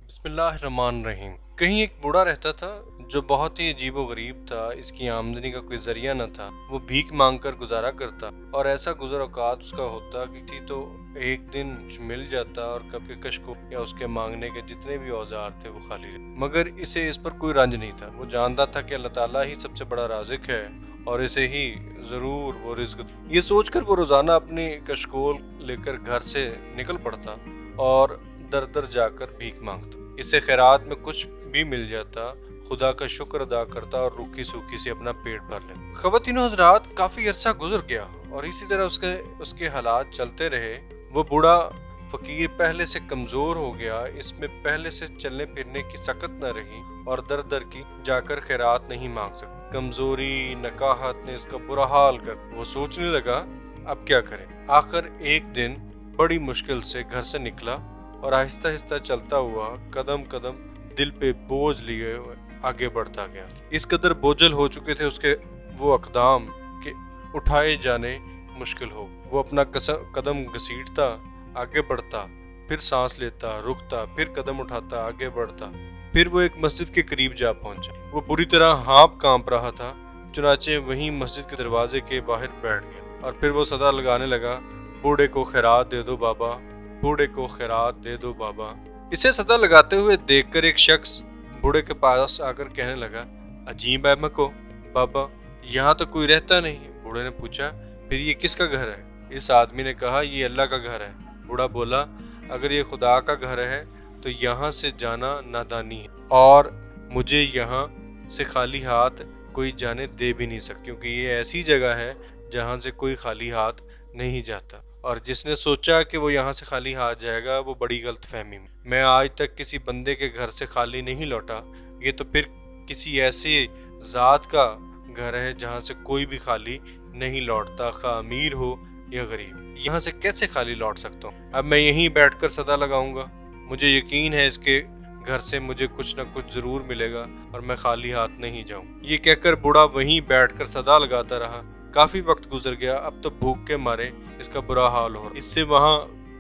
बिस्मिल्लाहिर्रहमानिर्रहीम। कहीं एक बूढ़ा रहता था जो बहुत ही अजीब व गरीब था। इसकी आमदनी का कोई जरिया न था। वो भीख मांग कर गुजारा करता और ऐसा गुजर औकात उसका होता कि किसी तो एक दिन कुछ मिल जाता और कभी कशको या उसके मांगने के जितने भी औजार थे वो खाली रहे। मगर इसे इस पर कोई रंज नहीं था। वो जानता था कि अल्लाह ताला ही सबसे बड़ा राज़िक है और इसे ही जरूर वो रिज़्क। ये सोचकर वो रोजाना अपनी कशकोल लेकर घर से निकल पड़ता और दर दर जाकर भीख मांगता। इससे खैरात में कुछ भी मिल जाता, खुदा का शुक्र अदा करता और रूखी सूखी से अपना पेट भर लेता। ख़वातीनो हज़रात, काफी अरसा गुजर गया और इसी तरह उसके हालात चलते रहे। वो बूढ़ा फकीर पहले से कमजोर हो गया, इसमें पहले से चलने फिरने की सकत न रही और दर दर की जाकर खैरात नहीं मांग सकता। कमजोरी नकाहत ने इसका बुरा हाल कर वो सोचने लगा, अब क्या करें। आखिर एक दिन बड़ी मुश्किल से घर से निकला और आहिस्ता आहिस्ता चलता हुआ कदम कदम दिल पे बोझ लिए हुए आगे बढ़ता गया। इस कदर बोझल हो चुके थे उसके वो अकदाम कि उठाए जाने मुश्किल हो। वो अपना कदम घसीटता, आगे बढ़ता, फिर सांस लेता, रुकता, फिर कदम उठाता, आगे बढ़ता। फिर वो एक मस्जिद के करीब जा पहुंचा। वो बुरी तरह हाँप कांप रहा था, चुनाचे वहीं मस्जिद के दरवाजे के बाहर बैठ गया और फिर वो सदा लगाने लगा, बूढ़े को खैरात दे दो बाबा, बूढ़े को खैरात दे दो बाबा। इसे सदा लगाते हुए देखकर एक शख्स बूढ़े के पास आकर कहने लगा, अजीब है मको बाबा, यहाँ तो कोई रहता नहीं। बूढ़े ने पूछा, फिर ये किसका घर है? इस आदमी ने कहा, ये अल्लाह का घर है। बूढ़ा बोला, अगर ये खुदा का घर है तो यहाँ से जाना नादानी है और मुझे यहाँ से खाली हाथ कोई जाने दे भी नहीं सकता, क्योंकि ये ऐसी जगह है जहाँ से कोई खाली हाथ नहीं जाता। और जिसने सोचा कि वो यहाँ से खाली हाथ जाएगा वो बड़ी गलतफहमी में। मैं आज तक किसी बंदे के घर से खाली नहीं लौटा, ये तो फिर किसी ऐसे जात का घर है जहाँ से कोई भी खाली नहीं लौटता, खा अमीर हो या गरीब। यहाँ से कैसे खाली लौट सकता हूँ? अब मैं यहीं बैठकर सदा लगाऊंगा। मुझे यकीन है इसके घर से मुझे कुछ न कुछ जरूर मिलेगा और मैं खाली हाथ नहीं जाऊँ। ये कहकर बूढ़ा वहीं बैठकर सदा लगाता रहा। काफी वक्त गुजर गया। अब तो भूख के मारे इसका बुरा हाल हो रहा। इससे वहां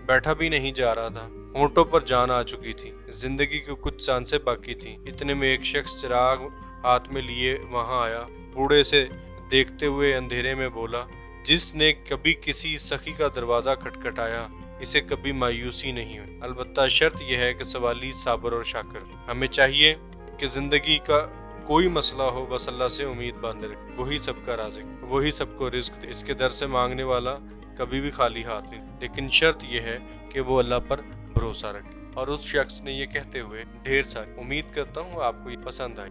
बैठा भी नहीं जा रहा था। होंठों पर जान आ चुकी थी। जिंदगी की कुछ सांसें बाकी थी। इतने में एक शख्स चिराग हाथ में लिए वहां आया। बूढ़े से देखते हुए अंधेरे में बोला, जिसने कभी किसी सखी का दरवाजा खटखटाया इसे कभी मायूसी नहीं हुई। अलबत्ता शर्त यह है कि सवाली साबर और शाकर। हमें चाहिए कि जिंदगी का कोई मसला हो बस अल्लाह से उम्मीद बांधे रखे। वही सबका राज़िक, वही सबको रिज़्क दे। इसके दर से मांगने वाला कभी भी खाली हाथ नहीं। लेकिन शर्त यह है कि वो अल्लाह पर भरोसा रखे। और उस शख्स ने ये कहते हुए ढेर सारी। उम्मीद करता हूँ आपको ये पसंद आई।